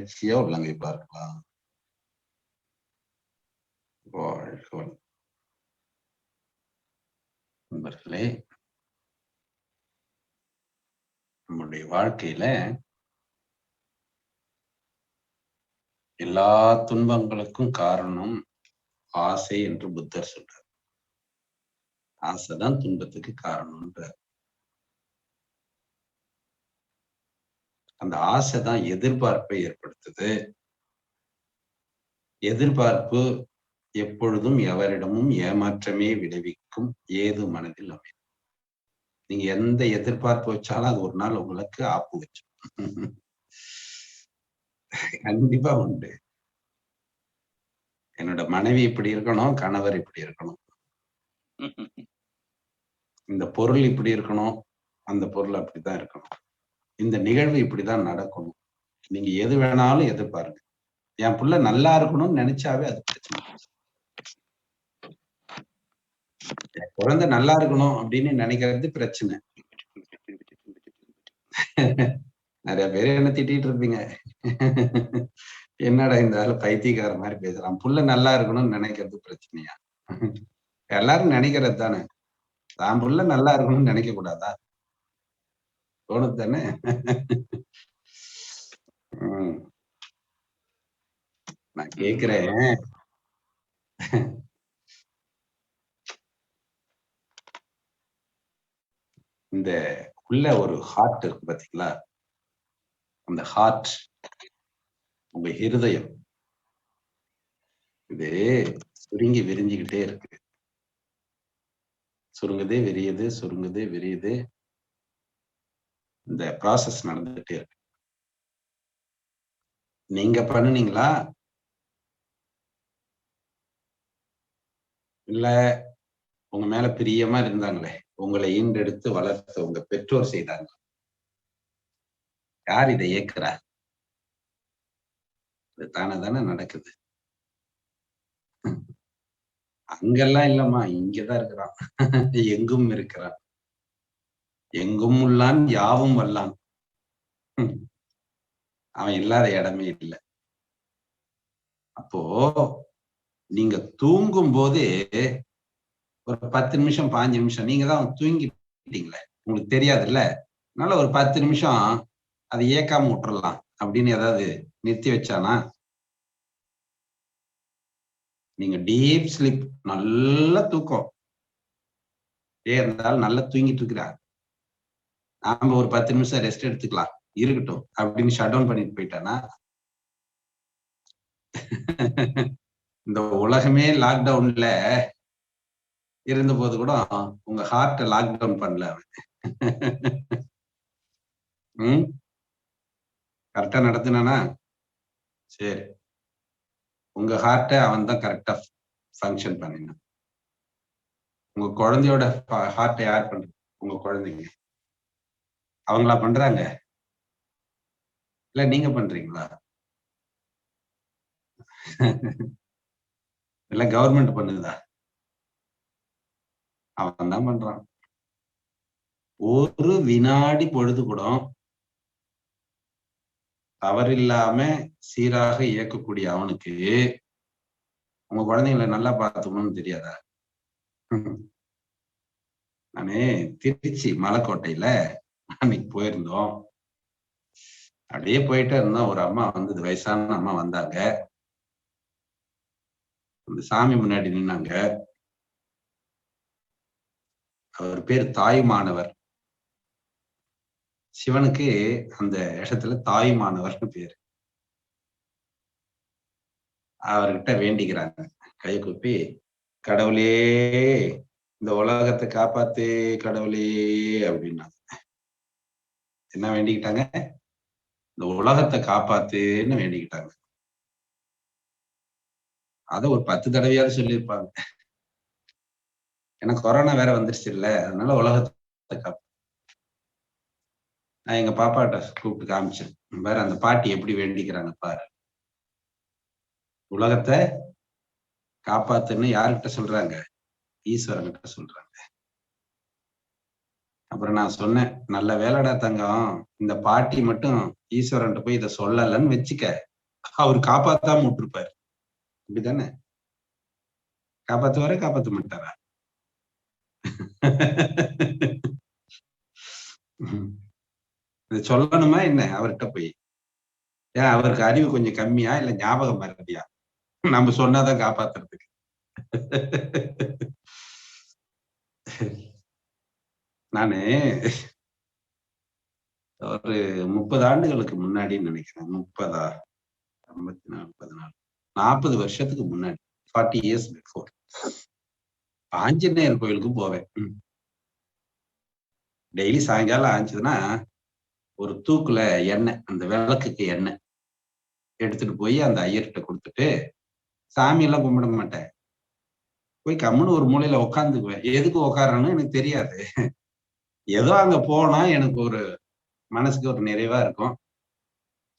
மகிழ்ச்சியா உள்ளங்கை பார்க்கலாம். நண்பர்களே, நம்முடைய வாழ்க்கையில எல்லா துன்பங்களுக்கும் காரணம் ஆசை என்று புத்தர் சொல்றார். ஆசைதான் துன்பத்துக்கு காரணம்ன்றார். அந்த ஆசைதான் எதிர்பார்ப்பை ஏற்படுத்துது. எதிர்பார்ப்பு எப்பொழுதும் எவரிடமும் ஏமாற்றமே விளைவிக்கும். ஏது மனதில் அமையும். நீங்க எந்த எதிர்பார்ப்பு வச்சாலும் அது ஒரு நாள் உங்களுக்கு ஆப்பு வச்சு கண்டிப்பா உண்டு. என்னோட மனைவி இப்படி இருக்கணும், கணவர் இப்படி இருக்கணும், இந்த பொருள் இப்படி இருக்கணும், அந்த பொருள் அப்படித்தான் இருக்கணும், இந்த நிகழ்வு இப்படிதான் நடக்கணும். நீங்க எது வேணாலும் எதிர்பாருங்க. என் புள்ள நல்லா இருக்கணும்னு நினைச்சாவே அது பிரச்சனை. என் குழந்தை நல்லா இருக்கணும் அப்படின்னு நினைக்கிறது பிரச்சனை. நிறைய பேர் என்ன திட்டிட்டு இருப்பீங்க, என்னடா இந்த ஆளு பைத்தியக்கார மாதிரி பேசுறான், புள்ள நல்லா இருக்கணும்னு நினைக்கிறது பிரச்சனையா? எல்லாரும் நினைக்கிறது தானே. தான் புள்ள நல்லா இருக்கணும்னு நினைக்க கூடாதா? தோணுது தானே. நான் கேக்குறேன், இந்த உள்ள ஒரு ஹார்ட் இருக்கு பாத்தீங்களா, அந்த ஹார்ட், உங்க இருதயம், இது சுருங்கி விரிஞ்சுக்கிட்டே இருக்கு. சுருங்குதே விரியுது, சுருங்குதே விரியுது. இந்த ப்ராசஸ் நடந்துகிட்டே இருக்கு. நீங்க பண்ணுனீங்களா இல்ல உங்க மேல பிரியமா இருந்தாங்களே, உங்களை ஈண்டெடுத்து வளர்த்த உங்க பெற்றோர் செய்தாங்க? யார் இதை இயக்குறா? இது தானே தானே நடக்குது. அங்கெல்லாம் இல்லம்மா, இங்கதான் இருக்கிறான். எங்கும் இருக்கிறான். எங்கும் உள்ளான் யாவும் வல்லான். அவன் இல்லாத இடமே இல்லை. அப்போ நீங்க தூங்கும் போது ஒரு 10 நிமிஷம் 5 நிமிஷம் நீங்க தான் தூங்கிட்டீங்களே, உங்களுக்கு தெரியாதுல்ல. அதனால ஒரு 10 நிமிஷம் அதை இயக்காம விட்டுறலாம் அப்படின்னு ஏதாவது நிறுத்தி வச்சானா? நீங்க டீப் ஸ்லீப், நல்ல தூக்கம் இருந்தாலும் நல்லா தூங்கிட்டு இருக்கிறார், நாம ஒரு 10 நிமிஷம் ரெஸ்ட் எடுத்துக்கலாம் இருக்கட்டும் அப்படின்னு ஷட் டவுன் பண்ணிட்டு போயிட்டானா? இந்த உலகமே லாக்டவுன்ல இருந்த போது கூட உங்க ஹார்ட் லாக்டவுன் பண்ணல அவன். கரெக்டா நடத்தினானா? சரி, உங்க ஹார்ட்டை அவன் தான் கரெக்டா ஃபங்க்ஷன் பண்ணினான். உங்க குழந்தையோட ஹார்ட்டை யார் பண்றது? உங்க குழந்தைங்க. அவங்களா பண்றாங்க? இல்ல நீங்க பண்றீங்களா? இல்ல கவர்மெண்ட் பண்ணுதா? அவன் தான் பண்றான். ஒரு வினாடி பொழுது கூட தவறில்லாம சீராக இயக்கக்கூடிய அவனுக்கு உங்க குழந்தைங்களை நல்லா பார்த்துக்கணும்னு தெரியாதா? நானே திருச்சி மலைக்கோட்டையில அன்னைக்கு போயிருந்தோம். அப்படியே போயிட்டே இருந்தோம். ஒரு அம்மா வந்தது, வயசான அம்மா வந்தாங்க. அந்த சாமி முன்னாடி நின்னாங்க. அவர் பேர் தாயுமானவர். சிவனுக்கு அந்த இடத்துல தாயுமானவர்னு பேரு. அவர்கிட்ட வேண்டிக்கிறாங்க, கையை கூப்பி, கடவுளே இந்த உலகத்தை காப்பாத்து கடவுளே அப்படின்னாங்க. என்ன வேண்டிக்கிட்டாங்க? இந்த உலகத்தை காப்பாத்துன்னு வேண்டிக்கிட்டாங்க. அத ஒரு 10 தடவையாவது சொல்லியிருப்பாங்க. ஏன்னா கொரோனா வேற வந்துருச்சு இல்ல, அதனால உலகத்தை காப்பா. நான் எங்க பாப்பாட்ட கூப்பிட்டு காமிச்சேன், வேற அந்த பாட்டி எப்படி வேண்டிக்கிறாங்க பாரு. உலகத்தை காப்பாத்துன்னு யாருக்கிட்ட சொல்றாங்க? ஈஸ்வரன் கிட்ட சொல்றாங்க. அப்புறம் நான் சொன்னேன், நல்ல வேலைடா தங்கம், இந்த பாட்டி மட்டும் ஈஸ்வரன்ட்ட போய் இதை சொல்லலன்னு வச்சுக்க, அவர் காப்பாத்தாம விட்டுருப்பாரு. அப்படித்தானே? காப்பாத்துவாரா, காப்பாத்த மாட்டாரா? இதை சொல்லணுமா என்ன அவர்கிட்ட போய்? ஏன் அவருக்கு அறிவு கொஞ்சம் கம்மியா, இல்ல ஞாபகம் மறதியா? நம்ம சொன்னாதான் காப்பாத்துறதுக்கு. நானு ஒரு 30 ஆண்டுகளுக்கு முன்னாடி நினைக்கிறேன். 30 54 14 40 வருஷத்துக்கு முன்னாடி, 40 இயர்ஸ் பிஃபோர், ஆஞ்சநேயர் கோயிலுக்கு போவேன். டெய்லி சாயங்காலம் ஆச்சுதுன்னா ஒரு தூக்குல எண்ணெய், அந்த விளக்குக்கு எண்ணெய் எடுத்துட்டு போய் அந்த ஐயர்கிட்ட கொடுத்துட்டு, சாமி எல்லாம் கும்பிட மாட்டேன். போய் கம்முன்னு ஒரு மூலையில உட்காந்துக்குவேன். எதுக்கு உட்காரன்னு எனக்கு தெரியாது. ஏதோ அங்க போனா எனக்கு ஒரு மனசுக்கு ஒரு நிறைவா இருக்கும்.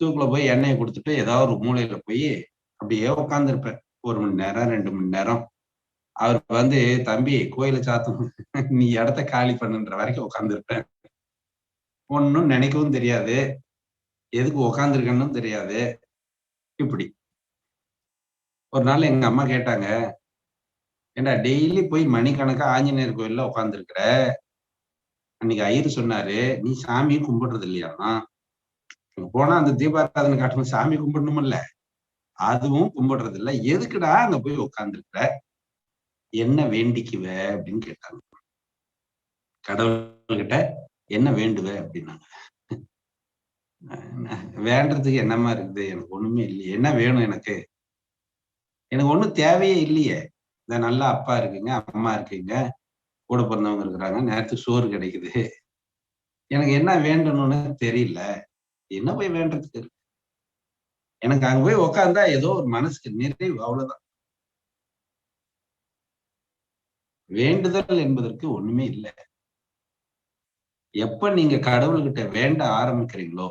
தூக்குல போய் எண்ணெயை கொடுத்துட்டு ஏதாவது ஒரு மூலையில போய் அப்படியே உட்காந்துருப்பேன். 1 மணி நேரம், 2 மணி நேரம். அவர் வந்து, தம்பி கோயில சாத்தணும், நீ இடத்த காலி பண்ணுன்ற வரைக்கும் உட்காந்துருப்பேன். ஒன்னும் நினைக்கவும் தெரியாது, எதுக்கு உட்காந்துருக்கன்னு தெரியாது. இப்படி ஒரு நாள் எங்க அம்மா கேட்டாங்க, ஏண்டா டெய்லி போய் மணிக்கணக்கா ஆஞ்சநேயர் கோயில்ல உட்காந்துருக்கிற, அன்னைக்கு ஐயர் சொன்னாரு நீ சாமியும் கும்பிடுறது இல்லையாமா, போனா அந்த தீபாராதனை காட்டணும், சாமி கும்பிடணும்ல, அதுவும் கும்பிடுறது இல்ல, எதுக்குடா அங்க போய் உட்காந்துருக்கிற, என்ன வேண்டிக்குவ அப்படின்னு கேட்டாங்க. கடவுள்கிட்ட என்ன வேண்டுவ அப்படின்னாங்க. வேண்டறதுக்கு என்னமா இருக்குது, எனக்கு ஒண்ணுமே இல்லையே, என்ன வேணும் எனக்கு, எனக்கு ஒண்ணும் தேவையே இல்லையே, இந்த நல்ல அப்பா இருக்குங்க, அம்மா இருக்குங்க, கூட பிறந்தவங்க இருக்கிறாங்க, நேரத்துக்கு சோறு கிடைக்குது, எனக்கு என்ன வேண்டணும்னு தெரியல, என்ன போய் வேண்டதுக்கு, எனக்கு அங்க போய் உட்கார்ந்தா ஏதோ ஒரு மனசுக்கு நிறைவு, அவ்வளவுதான். வேண்டுதல் என்பதற்கு ஒண்ணுமே இல்லை. எப்ப நீங்க கடவுள்கிட்ட வேண்ட ஆரம்பிக்கிறீங்களோ,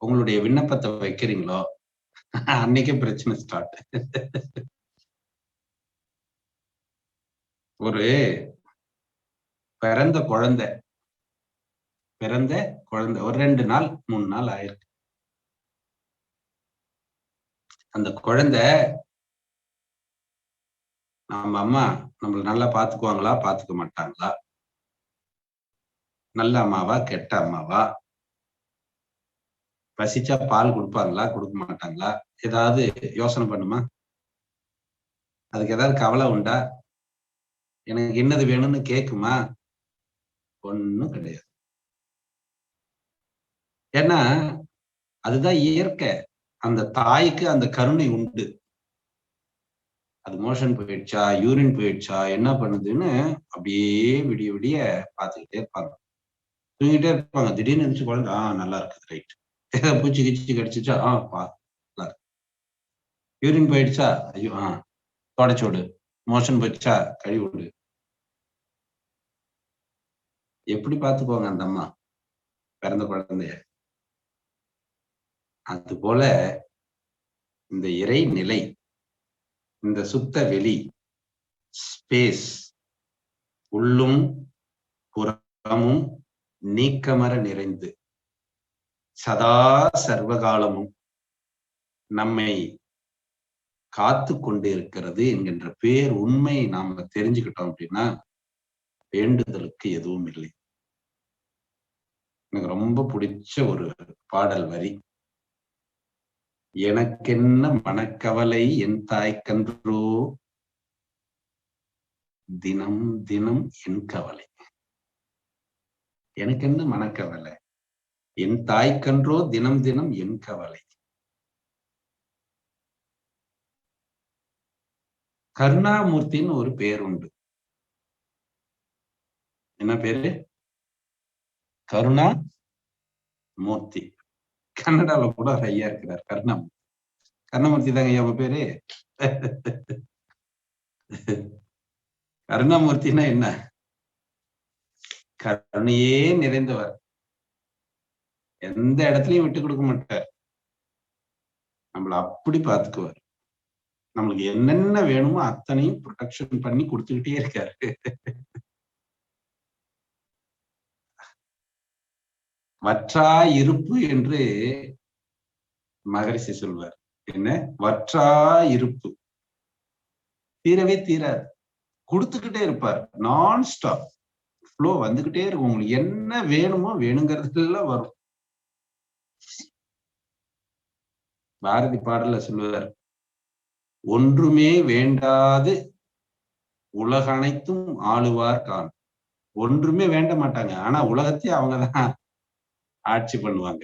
உங்களுடைய விண்ணப்பத்தை வைக்கிறீங்களோ, அன்னைக்கே பிரச்சனை ஸ்டார்ட். ஒரு பிறந்த குழந்தை ஒரு 2 நாள் 3 நாள் ஆயிருக்கு. அந்த குழந்தை நம்ம அம்மா நம்மள நல்லா பாத்துக்குவாங்களா, பாத்துக்க மாட்டாங்களா, நல்ல அம்மாவா, கெட்ட அம்மாவா, பசிச்சா பால் கொடுப்பாங்களா, கொடுக்க மாட்டாங்களா, ஏதாவது யோசனை பண்ணுமா? அதுக்கு ஏதாவது கவலை உண்டா? எனக்கு என்னது வேணும்னு கேக்குமா? ஒண்ணும் கிடையாது. ஏன்னா அதுதான் இயற்கை. அந்த தாய்க்கு அந்த கருணை உண்டு. அது மோஷன் போயிடுச்சா, யூரின் போயிடுச்சா, என்ன பண்ணுதுன்னு அப்படியே விடிய விடிய பார்த்துக்கிட்டே இருப்பாங்க. தூங்கிட்டே இருப்பாங்க. திடீர்னு எந்திரிச்சு குழந்தை, நல்லா இருக்குது, ரைட். ஏதாவது பூச்சி கிச்சி கடிச்சிச்சா, நல்லா இருக்கு. யூரின் போயிடுச்சா, ஐயோ தொடச்சு விடு. மோஷன் போயிடுச்சா, கழுவி விடு. எப்படி பார்த்துக்குவாங்க அந்த அம்மா பிறந்த குழந்தைய. அது போல இந்த இறை நிலை, இந்த சுத்த வெளி, ஸ்பேஸ், உள்ளும் புறமும் நீக்கமர நிறைந்து சதா சர்வகாலமும் நம்மை காத்து கொண்டு இருக்கிறது என்கின்ற பேர் உண்மை நாம தெரிஞ்சுக்கிட்டோம் அப்படின்னா வேண்டுதலுக்கு எதுவும் இல்லை. எனக்கு ரொம்ப பிடிச்ச ஒரு பாடல் வரி, எனக்கென்ன மனக்கவலை என் தாய்க்கன்றோ, தினம் தினம் என் கவலை. எனக்கு என்ன மனக்கவலை, என் தாய்க்கன்றோ தினம் தினம் என் கவலை. கருணாமூர்த்தின்னு ஒரு பேர் உண்டு. என்ன பேரு? கருணா மூர்த்தி. கன்னடால கூட ஒரு ஐயா இருக்கிறார், கருணாமூர்த்தி. கருணாமூர்த்தி தாங்க ஐயா உங்க பேரு? கருணாமூர்த்தினா என்ன? கருணையே நிறைந்தவர், எந்த இடத்துலயும் விட்டு கொடுக்க மாட்டார், நம்மள அப்படி பார்த்துக்குவார். நம்மளுக்கு என்னென்ன வேணுமோ அத்தனையும் ப்ரொடெக்ஷன் பண்ணி கொடுத்துக்கிட்டே இருக்காரு. வற்றா இருப்பு என்று மகரிஷி சொல்வார். என்ன வற்றா இருப்பு, தீரவே தீராது, கொடுத்துக்கிட்டே இருப்பார். நான் ஸ்டாப் ஃப்ளோ வந்துகிட்டே இருக்கும். உங்களுக்கு என்ன வேணுமோ வேணுங்கிறதுல வரும். பாரதி பாடல்ல சொல்லுவார், ஒன்றுமே வேண்டாது உலகனைத்தும் ஆளுவார் கான். ஒன்றுமே வேண்ட மாட்டாங்க, ஆனா உலகத்தையே அவங்கதான் ஆட்சி பண்ணுவாங்க.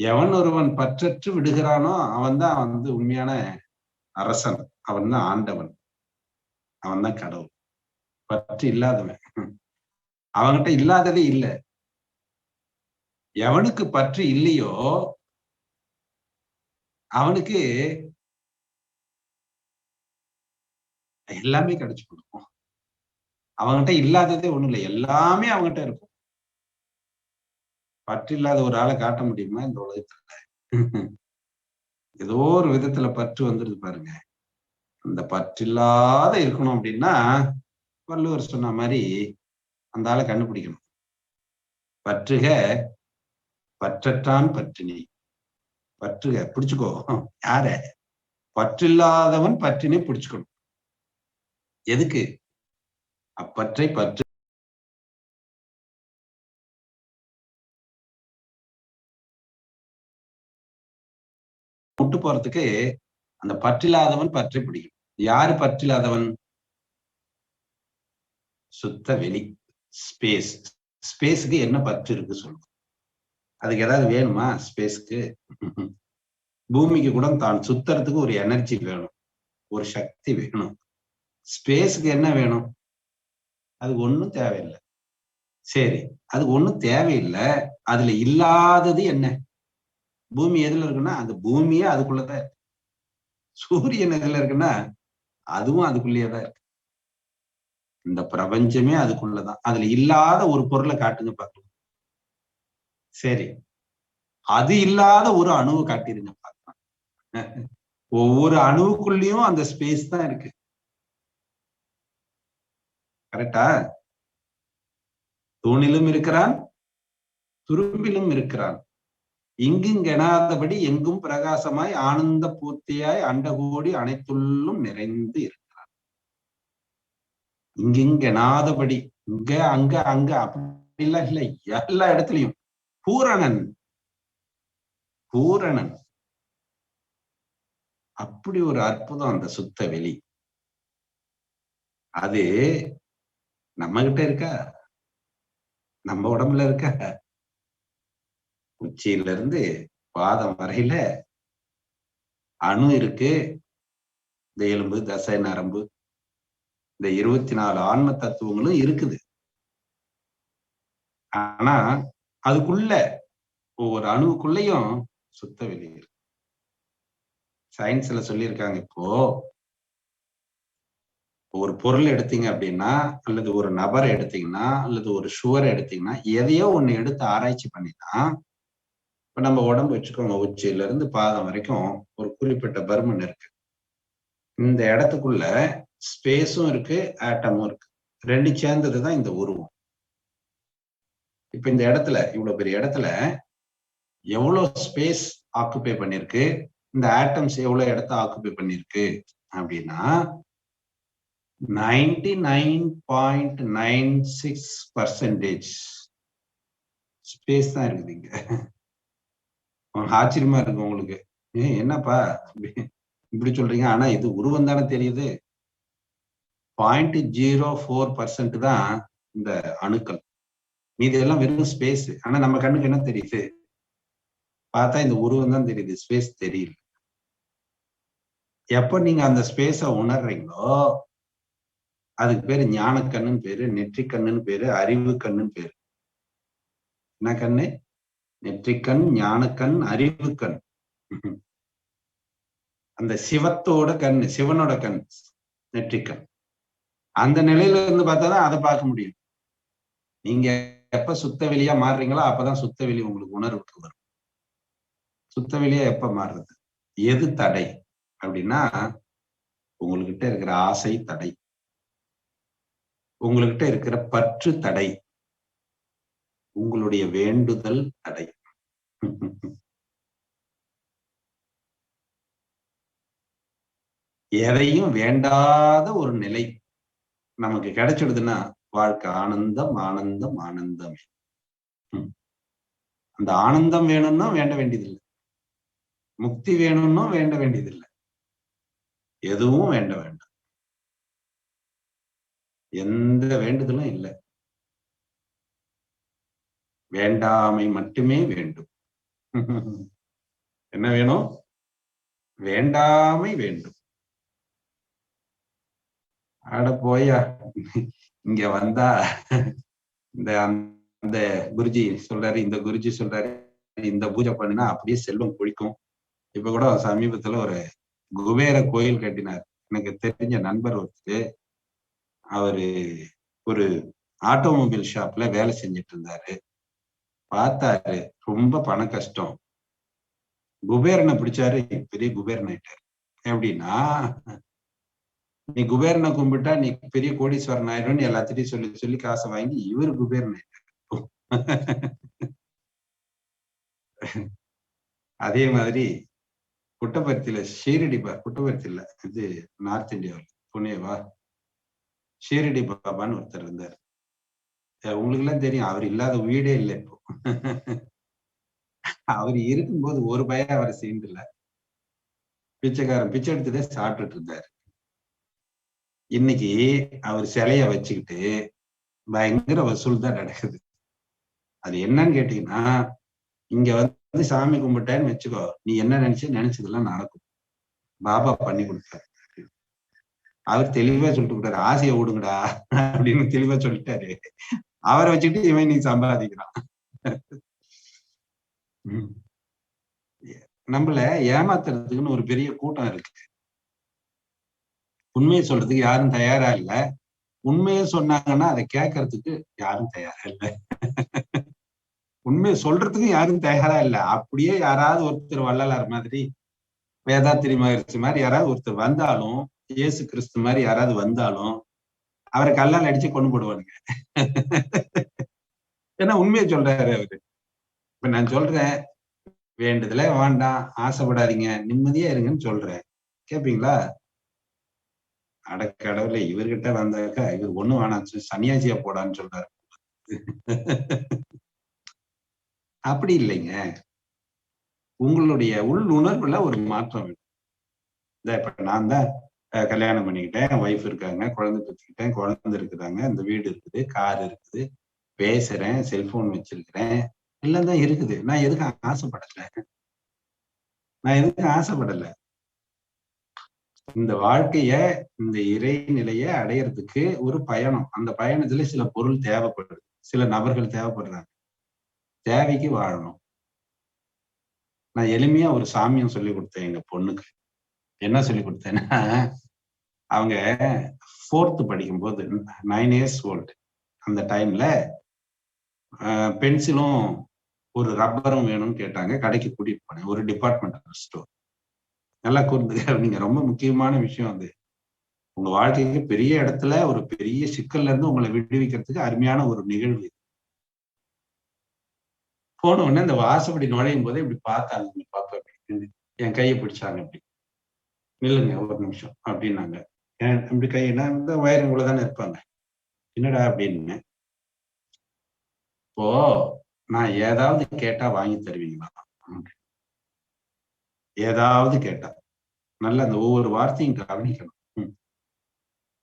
எவன் ஒருவன் பற்றற்று விடுகிறானோ அவன் தான் உண்மையான அரசன், அவன் தான் ஆண்டவன், அவன் தான் கடவுள். பற்று இல்லாதவன் அவன்கிட்ட இல்லாததே இல்லை. எவனுக்கு பற்று இல்லையோ அவனுக்கு எல்லாமே கிடைச்சு கொடுக்கும். அவன்கிட்ட இல்லாததே ஒண்ணும் இல்லை, எல்லாமே அவன்கிட்ட இருக்கும். பற்று இல்லாத ஒரு ஆளை காட்ட முடியுமா இந்த உலகத்துல? ஏதோ ஒரு விதத்துல பற்று வந்துருது பாருங்க. அந்த பற்றில்லாத இருக்கணும் அப்படின்னா வள்ளுவர் சொன்ன மாதிரி அந்த ஆளை கண்டுபிடிக்கணும். பற்றுக பற்றற்றான் பற்றினி. பற்றுக பிடிச்சுக்கோ. யார? பற்றில்லாதவன் பற்றினை பிடிச்சுக்கணும். எதுக்கு? அப்பற்றை பற்று விட்டு போறதுக்கு அந்த பற்றில்லாதவன் பற்றை பிடிக்கும். யாரு பற்றில்லாதவன்? சுத்த வெளி, ஸ்பேஸ். ஸ்பேஸுக்கு என்ன பற்று இருக்கு சொல்லுங்க. அதுக்கு ஏதாவது வேணுமா ஸ்பேஸ்க்கு? பூமிக்கு கூட தான் சுத்துறதுக்கு ஒரு எனர்ஜி வேணும், ஒரு சக்தி வேணும். ஸ்பேஸுக்கு என்ன வேணும்? அது ஒண்ணும் தேவையில்லை. சரி, அது ஒண்ணும் தேவையில்லை. அதுல இல்லாதது என்ன? பூமி எதுல இருக்குன்னா அந்த பூமியே அதுக்குள்ளதான் இருக்கு. சூரியன் எதுல இருக்குன்னா அதுவும் அதுக்குள்ளேயேதான் இருக்கு. இந்த பிரபஞ்சமே அதுக்குள்ளதான். அதுல இல்லாத ஒரு பொருளை காட்டுங்க பார்க்கலாம். சரி, அது இல்லாத ஒரு அணுவை காட்டிருங்க பார்க்கலாம். ஒவ்வொரு அணுவுக்குள்ளேயும் அந்த ஸ்பேஸ் தான் இருக்கு. கரெக்டா? தூணிலும் இருக்கிறான், துரும்பிலும் இருக்கிறான், இங்குங்கெனாதபடி எங்கும் பிரகாசமாய் ஆனந்த பூர்த்தியாய் அண்டகோடி அனைத்துள்ளும் நிறைந்து இருக்கிறான். இங்குங்கெனாதபடி, இங்க அங்க அங்க அப்படிலாம் இல்லை, எல்லா இடத்துலயும் பூரணன். பூரணன். அப்படி ஒரு அற்புதம் அந்த சுத்த வெளி. அது நம்ம கிட்ட இருக்கா? நம்ம உடம்புல இருக்கா? உச்சியில இருந்து பாதம் வரையில அணு இருக்கு. இந்த எலும்பு, தசை, நரம்பு, இந்த 24 ஆன்ம தத்துவங்களும் இருக்குது. ஆனா அதுக்குள்ள ஒவ்வொரு அணுவுக்குள்ளயும் சுத்த வெளி இருக்கு. சயின்ஸ்ல சொல்லியிருக்காங்க, இப்போ ஒரு பொருள் எடுத்தீங்க அப்படின்னா, அல்லது ஒரு நபரை எடுத்தீங்கன்னா, அல்லது ஒரு சுவரை எடுத்தீங்கன்னா, எதையோ ஒண்ணு எடுத்து ஆராய்ச்சி பண்ணிதான், இப்ப நம்ம உடம்பு வச்சுக்கோங்க, உச்சியில இருந்து பாதம் வரைக்கும் ஒரு குறிப்பிட்ட பருமன் இருக்கு. இந்த இடத்துக்குள்ள ஸ்பேஸும் இருக்கு, ஆட்டமும் இருக்கு. ரெண்டு சேர்ந்ததுதான் இந்த உருவம். இப்ப இந்த இடத்துல, இவ்வளவு பெரிய இடத்துல எவ்வளவு ஸ்பேஸ் ஆக்குபை பண்ணிருக்கு, இந்த ஆட்டம்ஸ் எவ்வளவு இடத்த ஆக்குபை பண்ணிருக்கு அப்படின்னா 99.96% ஸ்பேஸ் தான் இருக்குது இங்க. ஆச்சரியமா இருக்கு உங்களுக்கு. என்னப்பா இப்படி சொல்றீங்க? ஆனா இது உருவம் தானே தெரியுது. 0.04% தான் இந்த அணுக்கள். மீதி எல்லாம் வெறும் ஸ்பேஸ். ஆனா நம்ம கண்ணுக்கு என்ன தெரியுது? பார்த்தா இந்த உருவம் தான் தெரியுது, ஸ்பேஸ் தெரியல. எப்ப நீங்க அந்த ஸ்பேஸ உணர்றீங்களோ அதுக்கு பேரு ஞான கண்ணுன்னு பேரு, நெற்றி கண்ணுன்னு பேரு, அறிவு கண்ணுன்னு பேரு. என்ன கண்ணு? நெற்றிக்கண், ஞானக்கண், அறிவு கண். அந்த சிவத்தோட கண், சிவனோட கண் நெற்றிக்கண். அந்த நிலையில இருந்து பார்த்தாதான் அதை பார்க்க முடியும். நீங்க எப்ப சுத்த வெளியா மாறுறீங்களோ அப்பதான் சுத்த வெளி உங்களுக்கு உணர்வுக்கு வரும். சுத்த வெளியா எப்ப மாறுறது? எது தடை அப்படின்னா, உங்ககிட்ட இருக்கிற ஆசை தடை, உங்ககிட்ட இருக்கிற பற்று தடை, உங்களுடைய வேண்டுதல் தடை. எதையும் வேண்டாத ஒரு நிலை நமக்கு கிடைச்சிடுதுன்னா வாழ்க்கை ஆனந்தம் ஆனந்தம் ஆனந்தம். அந்த ஆனந்தம் வேணும்னா வேண்ட வேண்டியதில்லை, முக்தி வேணும்னா வேண்ட வேண்டியதில்லை, எதுவும் வேண்ட வேண்டாம், எந்த வேண்டுதலும் இல்லை. வேண்டாமை மட்டுமே வேண்டும். என்ன வேணும்? வேண்டாமை வேண்டும். ஆட போயா, இங்க வந்தா இந்த அந்த குருஜி சொல்றாரு, இந்த குருஜி சொல்றாரு, இந்த பூஜை பண்ணினா அப்படியே செல்வம் கொழிக்கும். இப்ப கூட சமீபத்துல ஒரு குபேர கோயில் கட்டினார். எனக்கு தெரிஞ்ச நண்பர் ஒருத்தர், அவரு ஒரு ஆட்டோமொபைல் ஷாப்ல வேலை செஞ்சுட்டு இருந்தாரு. பார்த்தாரு, ரொம்ப பண கஷ்டம். குபேரனை பிடிச்சாரு, பெரிய குபேரன் ஆயிட்டாரு. எப்படின்னா, நீ குபேரனை கும்பிட்டா நீ பெரிய கோடீஸ்வரன் ஆயிடும்னு எல்லாத்திட்டையும் சொல்லி சொல்லி காசை வாங்கி இவர் குபேரன் ஆயிட்டாரு. அதே மாதிரி புட்டபர்த்தியில புட்டபர்த்தி இல்ல, இது நார்த் இந்தியாவில் புனேவா, ஷீரடி பாபான்னு ஒருத்தர் இருந்தார். உங்களுக்கு எல்லாம் தெரியும், அவர் இல்லாத வீடே இல்லை இப்போ. அவர் இருக்கும்போது ஒரு பயம் அவரை சீண்டல. பிச்சைக்காரன் பிச்சை எடுத்துட்டே சாப்பிட்டுட்டு இருந்தாரு. இன்னைக்கு அவர் சிலைய வச்சுக்கிட்டு பயங்கர வசூல் தான் நடக்குது. அது என்னன்னு கேட்டீங்கன்னா, இங்க வந்து சாமி கும்பிட்டேன்னு வச்சுக்கோ, நீ என்ன நினைச்சதெல்லாம் நடக்கும், பாபா பண்ணி கொடுத்தாரு. அவர் தெளிவா சொல்லிட்டு விட்டாரு, ஆசையை விடுங்கடா அப்படின்னு தெளிவா சொல்லிட்டாரு. அவரை வச்சுட்டு இவன் நீ சம்பாதிக்கிறான். நம்மள ஏமாத்துறதுக்குன்னு ஒரு பெரிய கூட்டம் இருக்கு. உண்மையை சொல்றதுக்கு யாரும் தயாரா இல்ல. உண்மையை சொன்னாங்கன்னா அதை கேட்கறதுக்கு யாரும் தயாரா இல்லை. உண்மையை சொல்றதுக்கும் யாரும் தயாரா இல்லை. அப்படியே யாராவது ஒருத்தர் வள்ளலார் மாதிரி, வேதாத்திரி மகரிஷி மாதிரி யாராவது ஒருத்தர் வந்தாலும், இயேசு கிறிஸ்து மாதிரி யாராவது வந்தாலும் அவரை கல்லால் அடிச்சு கொண்டு போடுவானுங்க. ஏன்னா உண்மையை சொல்றாரு அவரு. இப்ப நான் சொல்றேன், வேண்டுதல வேண்டாம், ஆசைப்படாதீங்க, நிம்மதியா இருங்கன்னு சொல்றேன். கேப்பீங்களா? அடக்கடவுளே, இவர்கிட்ட வந்தாக்கா இவர் ஒண்ணு வேணாம், சன்னியாசியா போடான்னு சொல்றாரு. அப்படி இல்லைங்க. உங்களுடைய உள் உணர்வுல ஒரு மாற்றம் வேணும். இப்ப நான் தான் கல்யாணம் பண்ணிக்கிட்டேன், ஒய்ஃப் இருக்காங்க, குழந்தை பெற்றுக்கிட்டேன், குழந்தை இருக்குதாங்க, இந்த வீடு இருக்குது, கார் இருக்குது, பேசுறேன், செல்போன் வச்சிருக்கிறேன், எல்லாம் தான் இருக்குது. நான் எதுக்கும் ஆசைப்படல. இந்த வாழ்க்கைய, இந்த இறைநிலைய அடையறதுக்கு ஒரு பயணம். அந்த பயணத்துல சில பொருள் தேவைப்படுது, சில நபர்கள் தேவைப்படுறாங்க. தேவைக்கு வாழணும். நான் எளிமையா ஒரு சாமியம் சொல்லி கொடுத்தேன் எங்க பொண்ணுக்கு. என்ன சொல்லி கொடுத்தேன்னா, அவங்க 4th படிக்கும்போது 9 years old அந்த டைம்ல பென்சிலும் ஒரு ரப்பரும் வேணும்னு கேட்டாங்க. கடைக்கு கூட்டிட்டு போனேன், ஒரு டிபார்ட்மெண்டல் ஸ்டோர். நல்லா கூர்ந்துங்க, நீங்க ரொம்ப முக்கியமான விஷயம் அது. உங்க வாழ்க்கைக்கு பெரிய இடத்துல ஒரு பெரிய சிக்கல்ல இருந்து உங்களை விடுவிக்கிறதுக்கு அருமையான ஒரு நிகழ்வு. போன உடனே இந்த வாசப்படி நுழையும் போதே இப்படி பார்த்தாங்க, பாப்பா என் கையை பிடிச்சாங்க, இப்படி நில்லுங்க ஒரு நிமிஷம் அப்படின்னாங்க. இப்படி கையினா இந்த வயருக்குள்ளதானே இருப்பாங்க. என்னடா அப்படின்னு, இப்போ நான் ஏதாவது கேட்டா வாங்கி தருவீங்களா? ஏதாவது கேட்டா நல்ல அந்த ஒவ்வொரு வார்த்தையும் கவனிக்கணும்.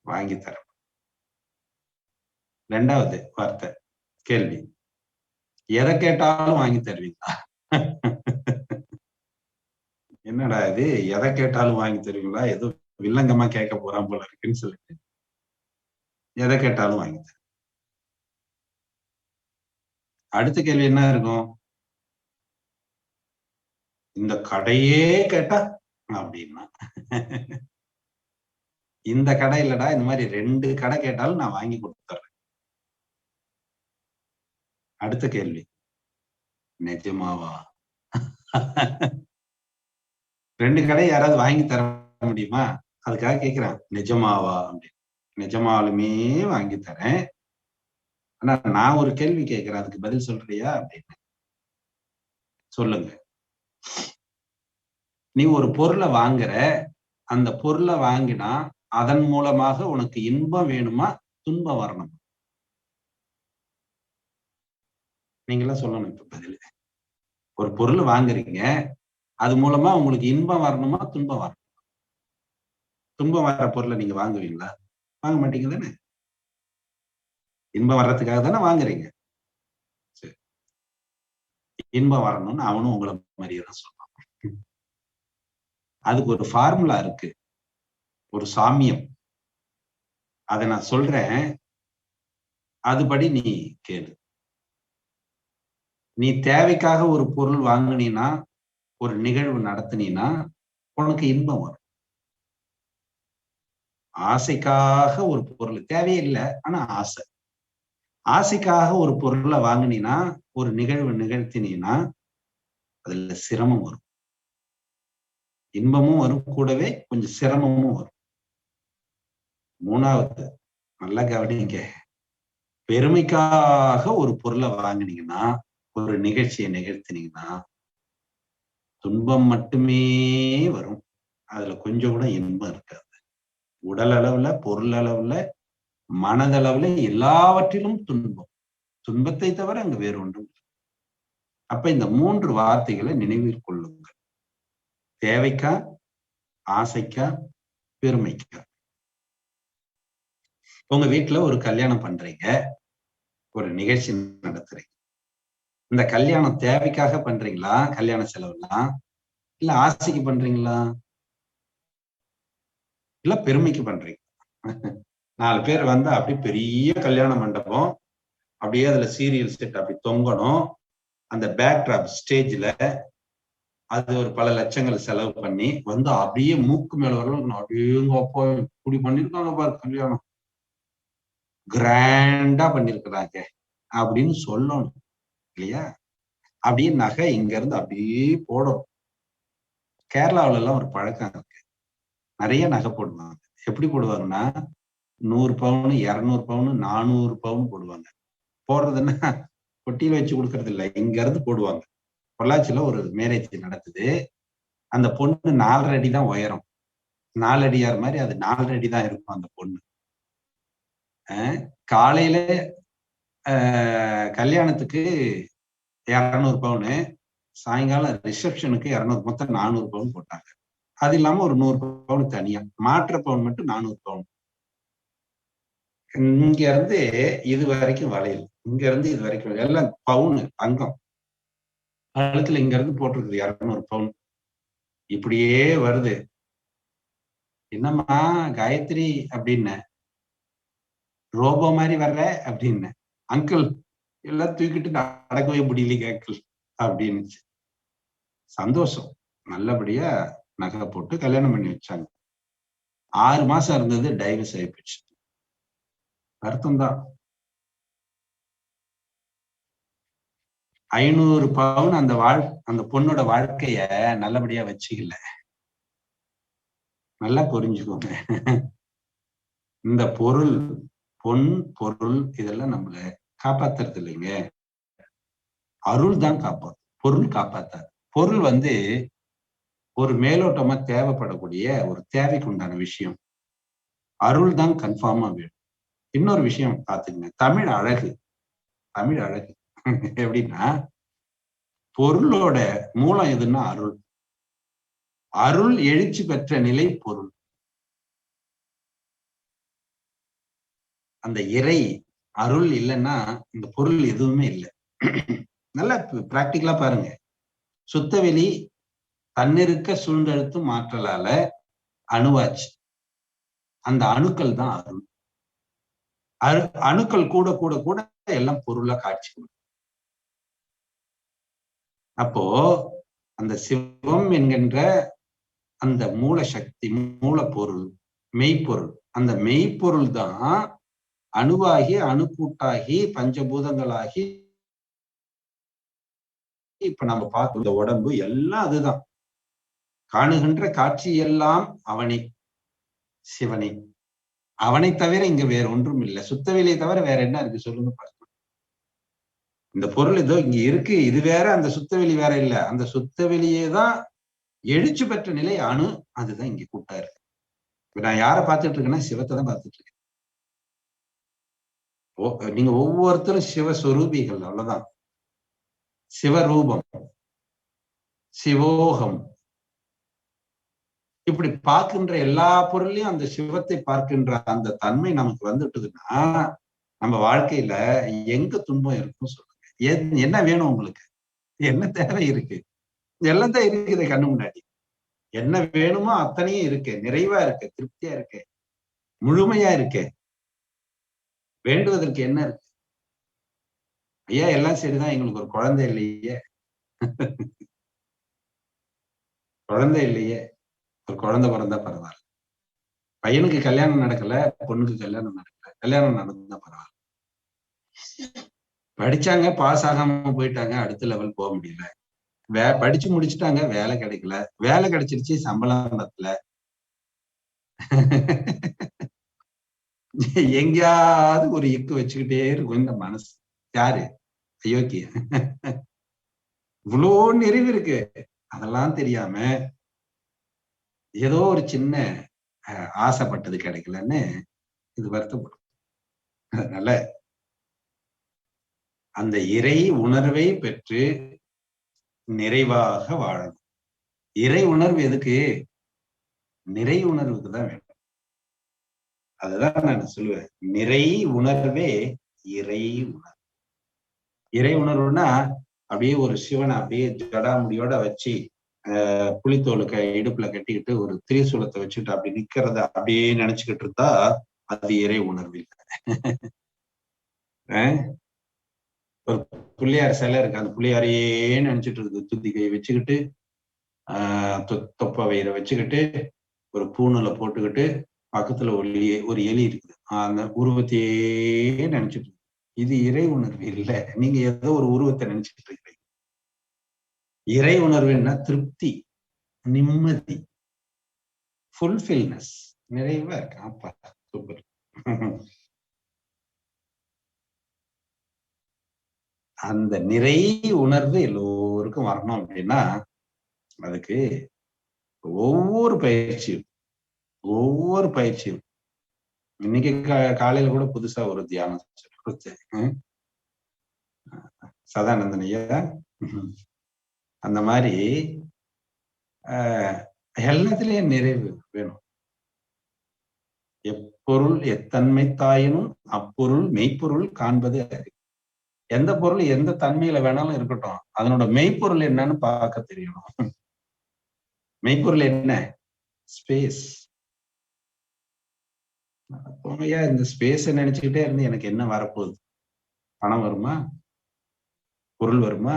வாங்கி தரேன். 2வது வார்த்தை கேள்வி, எதை கேட்டாலும் வாங்கி தருவீங்களா? என்னடா இது, எதை கேட்டாலும் வாங்கி தருவீங்களா, ஏதோ வில்லங்கமா கேட்க போறான் போல இருக்குன்னு சொல்லிட்டு எதை கேட்டாலும் வாங்கி தரேன். அடுத்த கேள்வி என்ன இருக்கும்? இந்த கடையே கேட்டா அப்படின்னா, இந்த கடை இல்லடா, இந்த மாதிரி 2 கடை கேட்டாலும் நான் வாங்கி கொடுத்துறேன். அடுத்த கேள்வி, நிஜமாவா? 2 கடை யாராவது வாங்கி தர முடியுமா? அதுக்காக கேட்கிறேன், நிஜமாவா அப்படின்னு. நிஜமாலுமே வாங்கி தரேன். ஆனா நான் ஒரு கேள்வி கேட்கிறேன், அதுக்கு பதில் சொல்றியா அப்படின்னு. சொல்லுங்க. நீ ஒரு பொருளை வாங்குற, அந்த பொருளை வாங்கினா அதன் மூலமாக உனக்கு இன்பம் வேணுமா துன்பம் வரணும்? நீங்களாம் சொல்லணும் இப்ப பதில். ஒரு பொருள் வாங்குறீங்க, அது மூலமா உங்களுக்கு இன்பம் வரணுமா துன்பம் வரணும்? துன்பம் வர்ற பொருளை நீங்க வாங்குவீங்களா? வாங்க மாட்டீங்க தானே? இன்பம் வர்றதுக்காக தானே வாங்குறீங்க. சரி, இன்பம் வரணும்னு அவனும் உங்களை மாதிரியே தான் சொல்றான். அதுக்கு ஒரு ஃபார்முலா இருக்கு, ஒரு சாமியம். அதை நான் சொல்றேன், அதுபடி நீ கேளு. நீ தேவைக்காக ஒரு பொருள் வாங்கினீன்னா, ஒரு நிகழ்வு நடத்தினீன்னா உனக்கு இன்பம் வரும். ஆசைக்காக ஒரு பொருள் தேவையே இல்லை, ஆனா ஆசை, ஆசைக்காக ஒரு பொருளை வாங்கினீன்னா, ஒரு நிகழ்வு நிகழ்த்தினீன்னா அதுல சிரமம் வரும். இன்பமும் வரும், கூடவே கொஞ்சம் சிரமமும் வரும். மூணாவது நல்லா கவனிங்க, பெருமைக்காக ஒரு பொருளை வாங்கினீங்கன்னா, ஒரு நிகழ்ச்சியை நிகழ்த்தினீங்கன்னா துன்பம் மட்டுமே வரும். அதுல கொஞ்சம் கூட இன்பம் இருக்காது. உடல் அளவுல, பொருள் அளவுல, மனதளவுல எல்லாவற்றிலும் துன்பம். துன்பத்தை தவிர அங்கு வேறு ஒன்றும் இல்லை. அப்ப இந்த 3 வார்த்தைகளை நினைவில் கொள்ளுங்கள். தேவைக்கா, ஆசைக்கா, பெருமைக்கா. உங்க வீட்டுல ஒரு கல்யாணம் பண்றீங்க, ஒரு நிகழ்ச்சி நடத்துறீங்க. இந்த கல்யாணம் தேவைக்காக பண்றீங்களா? கல்யாண செலவுலாம் இல்ல ஆசைக்கு பண்றீங்களா? இல்ல பெருமைக்கு பண்றீங்க? 4 பேர் வந்து அப்படி பெரிய கல்யாண மண்டபம், அப்படியே அதுல சீரியல் செட் அப்படி தொங்கணும். அந்த பேக்ட்ராப் ஸ்டேஜ்ல அது ஒரு பல லட்சங்கள் செலவு பண்ணி வந்து அப்படியே மூக்கு மேல வரலாம். அப்படியே அப்பா இப்படி பண்ணிருக்காங்க பாரு கல்யாணம், கிராண்டா பண்ணிருக்கிறாங்க அப்படின்னு சொல்லணும் இல்லையா? அப்படியே நகை இங்க இருந்து அப்படியே போடும். கேரளாவில எல்லாம் ஒரு பழக்கம் இருக்கு, நிறைய நகை போடுவாங்க. எப்படி போடுவாங்கன்னா 100 பவுன், 200 பவுன், 400 பவுன் போடுவாங்க. போடுறதுன்னா பொட்டியில வச்சு கொடுக்கறது இல்லை, இங்க இருந்து போடுவாங்க. பொள்ளாச்சியில ஒரு மேரேஜ் நடக்குது. அந்த பொண்ணு 4.5 அடி தான் உயரம். 4 அடியார் மாதிரி அது 4.5 அடி தான் இருக்கும் அந்த பொண்ணு. காலையில கல்யாணத்துக்கு 200 பவுனு, சாயங்காலம் ரிசப்ஷனுக்கு 200, மொத்தம் 400 பவுன் போட்டாங்க. அது இல்லாம ஒரு 100 பவுன் தனியா, மாற்ற பவுன் மட்டும் 400 பவுன். இங்க இருந்து இது வரைக்கும் வளையல், இங்க இருந்து இது வரைக்கும் எல்லாம் பவுனு தங்கம். கழுத்துல இங்க இருந்து போட்டிருக்குது 200 பவுன். இப்படியே வருது. என்னம்மா காயத்ரி அப்படின்னு, ரோபோ மாதிரி வர்ற அப்படின்னு. அங்கிள் எல்லாம் தூக்கிட்டு நடக்கவே முடியலைங்க அங்கிள் அப்படின்னு. சந்தோஷம், நல்லபடியா நகை போட்டு கல்யாணம் பண்ணி வச்சாங்க. 6 மாசம் இருந்தது, டைவர்ஸ் ஆகி போச்சு. வருத்தம் தான். 500 பவுன் அந்த பொண்ணோட வாழ்க்கைய நல்லபடியா வச்சுக்கல. நல்லா புரிஞ்சுக்கோங்க. இந்த பொருள், பொன் பொருள் இதெல்லாம் நம்மள காப்பாத்துறது இல்லைங்க, அருள் தான் காப்பாத்தும், பொருள் காப்பாத்தாது. பொருள் வந்து ஒரு மேலோட்டமா தேவைப்படக்கூடிய ஒரு தேவைக்கு உண்டான விஷயம். அருள் தான் கன்ஃபார்மா வேணும். இன்னொரு விஷயம் பாத்துங்க, தமிழ் அழகு, தமிழ் அழகு எப்படின்னா, பொருளோட மூலம் எதுன்னா அருள். அருள் எழுச்சி பெற்ற நிலை பொருள். அந்த இறை அருள் இல்லைன்னா இந்த பொருள் எதுவுமே இல்லை. நல்லா பிராக்டிக்கலா பாருங்க. சுத்தவெளி தன்னிருக்க சூழ்ந்தெழுத்தும் ஆற்றலால அணுவாச்சு. அந்த அணுக்கள் தான் அருள். அணுக்கள் கூட கூட கூட எல்லாம் பொருளா காட்சி கொடுக்கும். அப்போ அந்த சிவம் என்கின்ற அந்த மூல சக்தி, மூலப்பொருள், மெய்ப்பொருள், அந்த மெய்ப்பொருள் தான் அணுவாகி அணுக்கூட்டாகி பஞ்சபூதங்களாகி இப்ப நம்ம பார்க்க இந்த உடம்பு எல்லாம் அதுதான். காணுகின்ற காட்சி எல்லாம் அவனே, சிவனே. அவனை தவிர இங்க வேற ஒன்றும் இல்லை. சுத்தவெளியை தவிர வேற என்ன இருக்கு சொல்லுங்க பார்க்கலாம். இந்த பொருள் ஏதோ இங்க இருக்கு, இது வேற, அந்த சுத்தவெளி வேற இல்ல. அந்த சுத்தவெளியே தான் எழுச்சி பெற்ற நிலை அணு, அதுதான் இங்க கூட்டா இருக்கு. நான் யாரை பார்த்துட்டு இருக்கேன்னா சிவத்தை தான் பார்த்துட்டு இருக்கேன். நீங்க ஒவ்வொருத்தரும் சிவஸ்வரூபிகள், அவ்வளவுதான். சிவரூபம், சிவோகம். இப்படி பார்க்கின்ற எல்லா பொருளையும் அந்த சிவத்தை பார்க்கின்ற அந்த தன்மை நமக்கு வந்துட்டுதுன்னா நம்ம வாழ்க்கையில எங்க துன்பம் இருக்கும் சொல்லுங்க. என்ன வேணும் உங்களுக்கு? என்ன தேவை இருக்கு? எல்லாம் தான் இருக்குது கண்ணு முன்னாடி. என்ன வேணுமோ அத்தனையும் இருக்கு, நிறைவா இருக்கு, திருப்தியா இருக்கு, முழுமையா இருக்கு. வேண்டுவதற்கு என்ன இருக்கு? ஐயா எல்லாம் சரிதான், எங்களுக்கு ஒரு குழந்தை இல்லையே. குழந்தை இல்லையே, ஒரு குழந்தை பிறந்தா பரவாயில்ல. பையனுக்கு கல்யாணம் நடக்கல, பொண்ணுக்கு கல்யாணம் நடக்கல, கல்யாணம் நடந்தா பரவாயில்ல. படிச்சாங்க, பாஸ் ஆகாம போயிட்டாங்க, அடுத்த லெவல் போக முடியல. படிச்சு முடிச்சுட்டாங்க, வேலை கிடைக்கல, வேலை கிடைச்சிருச்சு, சம்பளம் பத்தல. எங்கேயாவது ஒரு இக்கு வச்சுக்கிட்டே இருக்கும் இந்த மனசு. யாரு? அயோக்கிய. இவ்வளோ நிறைவு இருக்கு, அதெல்லாம் தெரியாம ஏதோ ஒரு சின்ன ஆசைப்பட்டது கிடைக்கலன்னு இது வருத்தப்படும். அதனால அந்த இறை உணர்வை பெற்று நிறைவாக வாழணும். இறை உணர்வு எதுக்கு? நிறை உணர்வுக்கு தான் வேணும். அதுதான் நான் சொல்லுவேன், நிறை உணர்வே இறை உணர்வு. இறை உணர்வுனா அப்படியே ஒரு சிவனை அப்படியே ஜடாமுடியோட வச்சு புலித்தோலுக்கு இடுப்புல கட்டிக்கிட்டு ஒரு திரிசூலத்தை வச்சுட்டு அப்படி நிக்கிறத அப்படியே நினைச்சுக்கிட்டு இருந்தா அது இறை உணர்வு இல்லை. ஒரு புள்ளியார் சிலை இருக்கு, அந்த புள்ளியாரையே நினைச்சிட்டு இருக்குது, துதிக்கையை வச்சுக்கிட்டு தொப்ப வயிறை வச்சுக்கிட்டு ஒரு பூணூலை போட்டுக்கிட்டு பக்கத்துல ஒரு எலி இருக்குது, அந்த உருவத்தையே நினைச்சிட்டு இருக்கு. இது இறை உணர்வு இல்லை, நீங்க ஏதோ ஒரு உருவத்தை நினைச்சுட்டு இருக்கிறீங்க. இறை உணர்வுன்னா திருப்தி, நிம்மதி, ஃபுல்ஃபில்னஸ், நிறைவா இருக்கு. அப்பா சூப்பர். அந்த நிறை உணர்வு எல்லோருக்கும் வரணும் அப்படின்னா அதுக்கு ஒவ்வொரு பயிற்சியும் இன்னைக்கு காலையில கூட புதுசா ஒரு தியானம் கொடுத்தேன், சதானந்தன் ஐயா. அந்த மாதிரி எல்லாத்துலயும் நிறைவு வேணும். எப்பொருள் எத்தன்மை தாயினும் அப்பொருள் மெய்ப்பொருள் காண்பது அறிவு. எந்த பொருள் எந்த தன்மையில வேணாலும் இருக்கட்டும், அதனோட மெய்ப்பொருள் என்னன்னு பார்க்க தெரியணும். மெய்ப்பொருள் என்ன? ஸ்பேஸ். போங்கய்யா, இந்த ஸ்பேஸ நினைச்சுக்கிட்டே இருந்து எனக்கு என்ன வரப்போகுது? பணம் வருமா? பொருள் வருமா?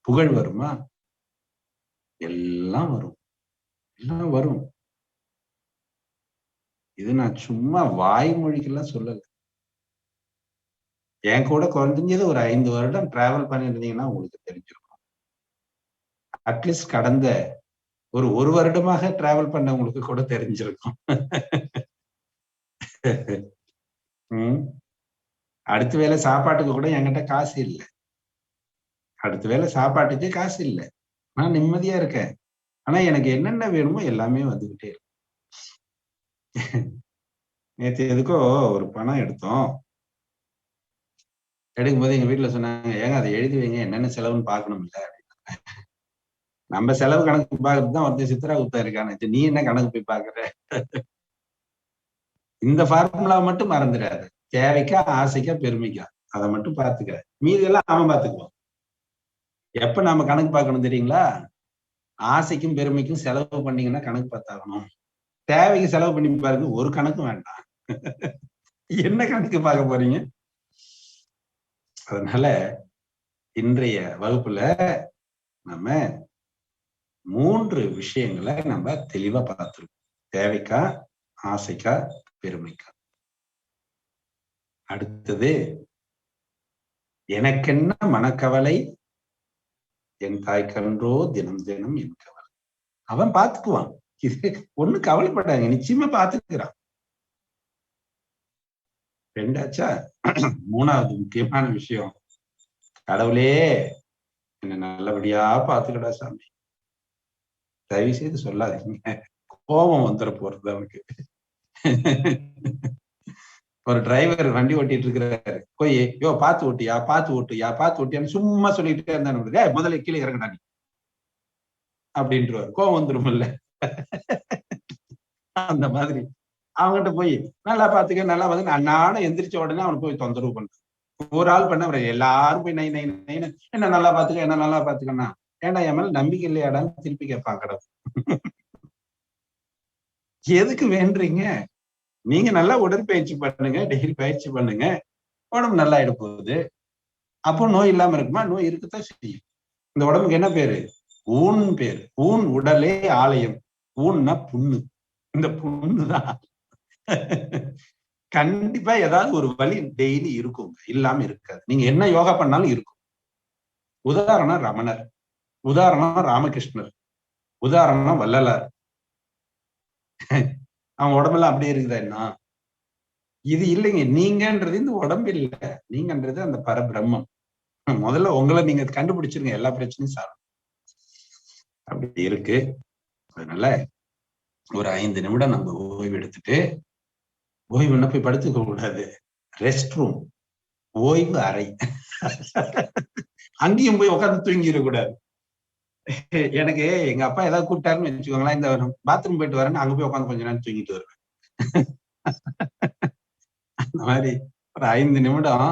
புகழ் வருமா? எல்லாம் வரும், எல்லாம் வரும். இது நான் சும்மா வாய்மொழிக்கெல்லாம் சொல்லல. என் கூட குறைஞ்சது ஒரு 5 வருடம் டிராவல் பண்ணிருந்தீங்கன்னா உங்களுக்கு தெரிஞ்சிருக்கும். அட்லீஸ்ட் கடந்த ஒரு வருடமாக டிராவல் பண்ணவங்களுக்கு கூட தெரிஞ்சிருக்கும். அடுத்த வேளை சாப்பாட்டுக்கு கூட என்கிட்ட காசு இல்லை. அடுத்த வேளை சாப்பாட்டுக்கு காசு இல்லை, நான் நிம்மதியா இருக்கேன். ஆனா எனக்கு என்னென்ன வேணுமோ எல்லாமே வந்துகிட்டே இருக்கு. நேற்று எதுக்கோ ஒரு பணம் எடுத்தோம், எடுக்கும்போது எங்க வீட்டுல சொன்னாங்க, ஏங்க அதை எழுதி வைங்க, என்னென்ன செலவுன்னு பாக்கணும் இல்ல அப்படின்னு. நம்ம செலவு கணக்கு பார்க்கறதுதான் ஒருத்தர் சித்ரா குப்தா இருக்கான்னு, நீ என்ன கணக்கு போய் பாக்குற? இந்த ஃபார்முலா மட்டும் மறந்துடாது. தேவைக்கா, ஆசைக்கா, பெருமைக்கா, அதை மட்டும் பார்த்துக்க. மீதி எல்லாம் அவன் பார்த்துக்குவான். எப்ப நாம கணக்கு பார்க்கணும் தெரியுங்களா? ஆசைக்கும் பெருமைக்கும் செலவு பண்ணீங்கன்னா கணக்கு பார்த்தாகணும். தேவைக்கு செலவு பண்ணி பாருங்க, ஒரு கணக்கும் வேண்டாம். என்ன கணக்கு பார்க்க போறீங்க? அதனால இன்றைய வகுப்புல நம்ம 3 விஷயங்களை நம்ம தெளிவா பார்த்திருக்கோம். தேவைக்கா, ஆசைக்கா, பெருமைக்கா. அடுத்தது, எனக்கென்ன மனக்கவலை, என் தாய் கன்றோ தினம் தினம் என் கவலை. அவன் பார்த்துக்குவான், இது ஒண்ணு கவலைப்படாங்க, நிச்சயமா பார்த்துக்கிறான். ரெண்டாச்சா? 3வது முக்கியமான விஷயம், கடவுளே என்ன நல்லபடியா பார்த்துக்கடா சாமி. தயவு செய்து சொல்லாதீங்க, கோபம் வந்துட போறது அவனுக்கு. ஒரு டிரைவர் வண்டி ஓட்டிட்டு இருக்கிறாரு, போய் யோ பாத்து ஓட்டியா பாத்து ஓட்டியா பாத்து ஓட்டியான்னு சும்மா சொல்லிக்கிட்டே இருந்தா முதல்ல கீழே இறங்கடா நீ அப்படின்ட்டுருவாரு. கோவம் வந்துருமில்ல. அந்த மாதிரி அவங்ககிட்ட போய் நல்லா பாத்துக்க நல்லா பாத்துக்க அண்ணாட எந்திரிச்ச உடனே அவனுக்கு போய் தொந்தரவு பண்ற. ஒரு ஆள் பண்ண எல்லாரும் போய் நை நை நைன்னு என்ன நல்லா பாத்துக்க என்ன நல்லா பாத்துக்கன்னா ஏன்டா என் மேல நம்பிக்கை இல்லையாடான்னு திருப்பி கேட்பான் கடவுள். எதுக்கு வேண்டீங்க? நீங்க நல்லா உடற்பயிற்சி பண்ணுங்க, டெய்லி பயிற்சி பண்ணுங்க, உடம்பு நல்லா ஆயிட போகுது. அப்போ நோய் இல்லாம இருக்குமா? நோய் இருக்கத்தான் செய்யும். இந்த உடம்புக்கு என்ன பேரு? ஊன் பேரு. ஊன் உடலே ஆலயம். ஊன்னா புண்ணு. இந்த புண்ணுதான் கண்டிப்பா ஏதாவது ஒரு வழி டெய்லி இருக்கும், இல்லாம இருக்காது. நீங்க என்ன யோகா பண்ணாலும் இருக்கும். உதாரணம் ரமணர், உதாரணம் ராமகிருஷ்ணர், உதாரணம் வள்ளலார். அவன் உடம்பெல்லாம் அப்படியே இருக்குதா என்ன? இது இல்லைங்க. நீங்கன்றது இந்த உடம்பு இல்ல, நீங்கன்றது அந்த பரபிரம்மம். முதல்ல உங்களை நீங்க கண்டுபிடிச்சிருங்க, எல்லா பிரச்சனையும் சார் அப்படி இருக்கு. அதனால ஒரு 5 நிமிடம் நம்ம ஓய்வு எடுத்துட்டு, ஓய்வுன்னா போய் படுத்துக்க கூடாது, ரெஸ்ட் ரூம், ஓய்வு அறை அங்கேயும் போய் உட்காந்து தூங்கிடக்கூடாது. எனக்கு எங்க அப்பா ஏதாவது கூப்பிட்டாருன்னு வச்சுக்கோங்களேன், இந்த பாத்ரூம் போயிட்டு வரேன்னு அங்க போய் உட்காந்து கொஞ்ச நேரம் தூங்கிட்டு வருவேன். அந்த மாதிரி ஒரு 5 நிமிடம்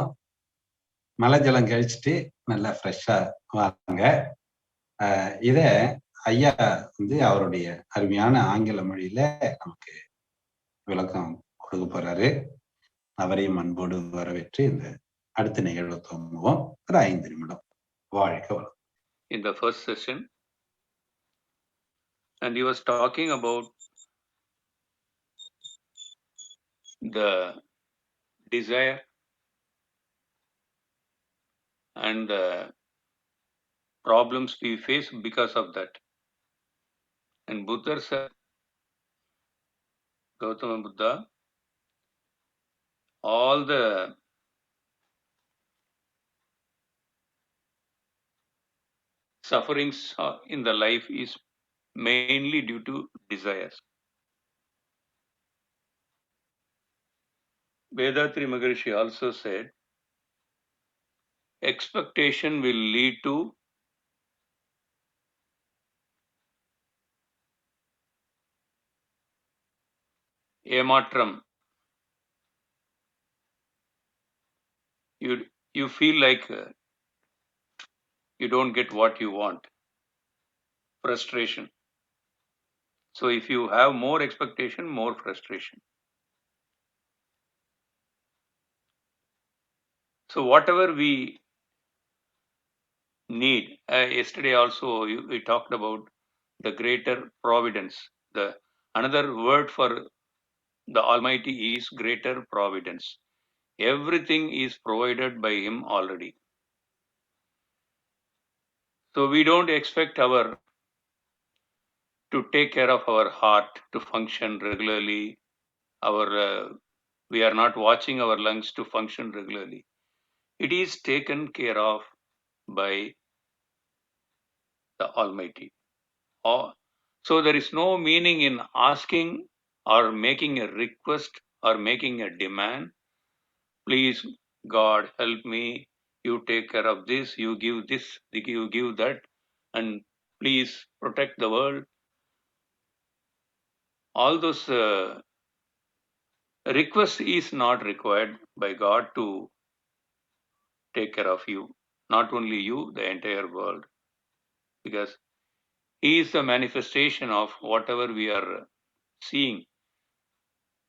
மலை ஜலம் கழிச்சுட்டு நல்லா ஃப்ரெஷ்ஷா வாங்க. இத ஐயா அவருடைய அருமையான ஆங்கில மொழியில நமக்கு விளக்கம் கொடுக்க போறாரு. அவரையும் அன்போடு வரவேற்று இந்த அடுத்த நிகழ்வை துவங்குவோம். ஒரு 5 நிமிடம். வாழ்க வளம். In the first session, and he was talking about the desire and the problems we face because of that. And Buddha said, Gautama Buddha, all the sufferings in the life is mainly due to desires. Vedatri Maharishi also said, expectation will lead to ஏமாற்றம். You feel like you don't get what you want. Frustration. So if you have more expectation, more frustration. So whatever we need, yesterday also we talked about the greater providence. The another word for the Almighty is greater providence. Everything is provided by Him already. So we don't expect to take care of our heart to function regularly. We are not watching our lungs to function regularly. It is taken care of by the Almighty. So there is no meaning in asking or making a request or making a demand. Please, God, help me. You take care of this. You give this. You give that. And please protect the world. All those requests is not required by God to take care of you. Not only you, the entire world. Because He is the manifestation of whatever we are seeing.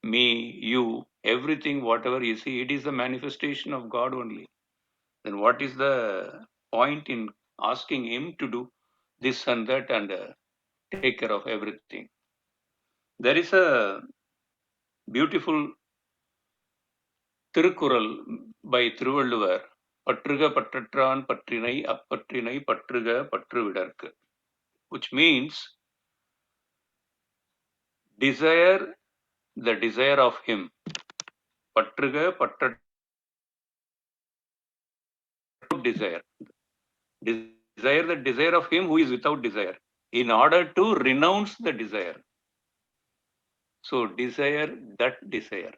Me, you, everything, whatever you see, it is the manifestation of God only. Then what is the point in asking Him to do this and that and take care of everything? There is a beautiful Tirukkural by Thiruvalluvar, பற்றுக பற்றற்றான் பற்றினை அப்பற்றினை பற்றுக பற்றுவிடற்கு, which means desire the desire of Him. பற்றுக பற்ற desire. Desire the desire of Him who is without desire, in order to renounce the desire. So desire that desire.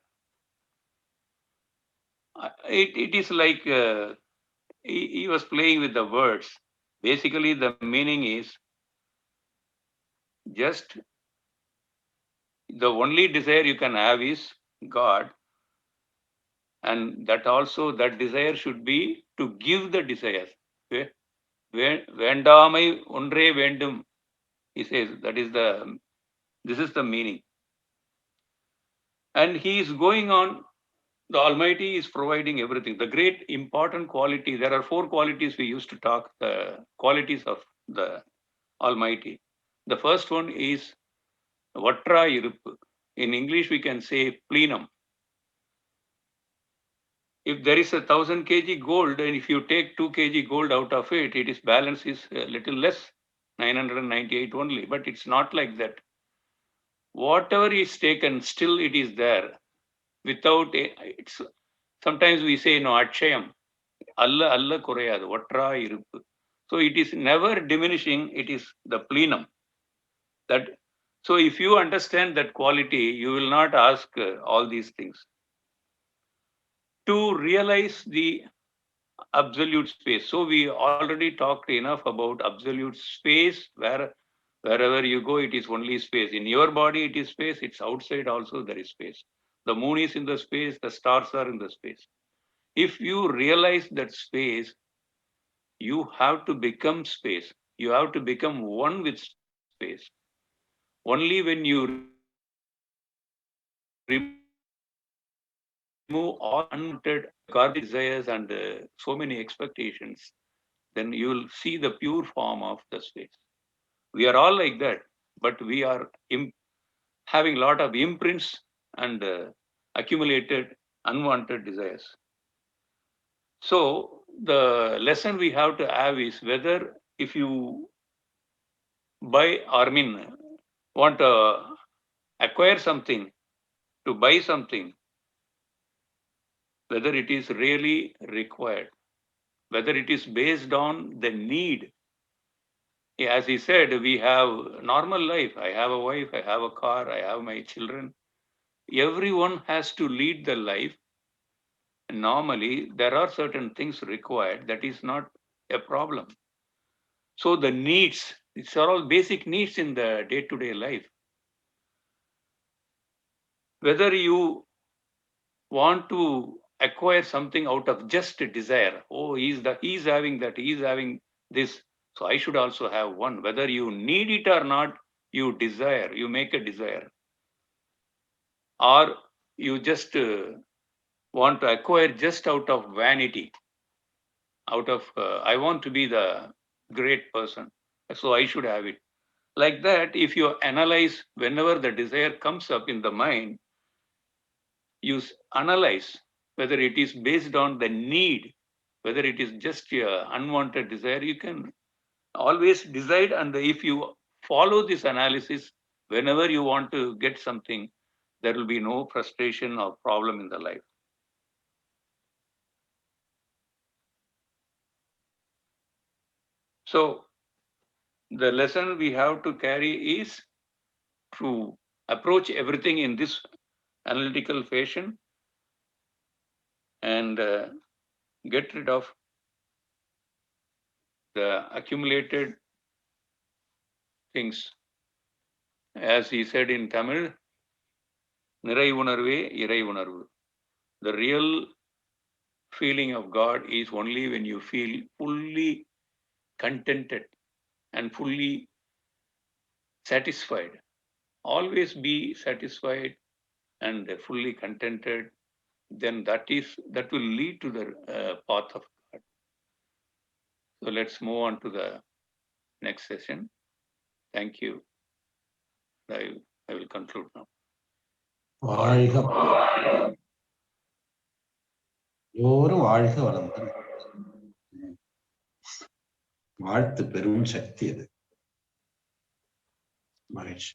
It is like he was playing with the words. Basically, the meaning is just the only desire you can have is God, and that also that desire should be to give the desire. Vendamai ஒன்றே வேண்டும், he says. This is the meaning. And he is going on. The Almighty is providing everything. The great important quality, there are 4 qualities we used to talk, the qualities of the Almighty. The first one is Vatra Iruppu. In English, we can say plenum. If there is 1,000 kg gold, and if you take 2 kg gold out of it, its balance is a little less, 998 only. But it's not like that. Whatever is taken, still it is there. Without it's sometimes we say no Akshayam. Alla kurayadu, vatra iruppu. So it is never diminishing, it is the plenum. That so if you understand that quality, you will not ask all these things. To realize the absolute space. So we already talked enough about absolute space, wherever you go, it is only space. In your body, it is space. It's outside also, there is space. The moon is in the space, the stars are in the space. If you realize that space, you have to become space. You have to become one with space. Only when you remove all unwanted garbage desires and so many expectations, then you will see the pure form of the space. We are all like that, but we are having a lot of imprints and accumulated unwanted desires. So the lesson we have to have is whether if you buy or want to acquire something, to buy something, whether it is really required, whether it is based on the need. As he said, we have normal life. I have a wife, I have a car, I have my children. Everyone has to lead the life. Normally, there are certain things required. That is not a problem. So the needs, these are all basic needs in the day-to-day life. Whether you want to acquire something out of just a desire, oh, he's having that, he's having this, so I should also have one. Whether you need it or not, you desire, you make a desire. Or you just want to acquire just out of vanity, out of I want to be the great person, so I should have it. Like that, if you analyze, whenever the desire comes up in the mind, you analyze whether it is based on the need, whether it is just an unwanted desire. You can always decide, and if you follow this analysis, whenever you want to get something, there will be no frustration or problem in the life. So the lesson we have to carry is to approach everything in this analytical fashion and get rid of the accumulated things. As he said in Tamil, Nirai Unarve, Irai Unarvu. The real feeling of God is only when you feel fully contented and fully satisfied. Always be satisfied and fully contented. Then that will lead to the path of God. So let's move on to the next session. Thank you. I will conclude now. வாழ்க எல்லோரும் வாழ்க வளமுடன். வாழ்த்து பெரும் சக்தி அது. மகிழ்ச்சி.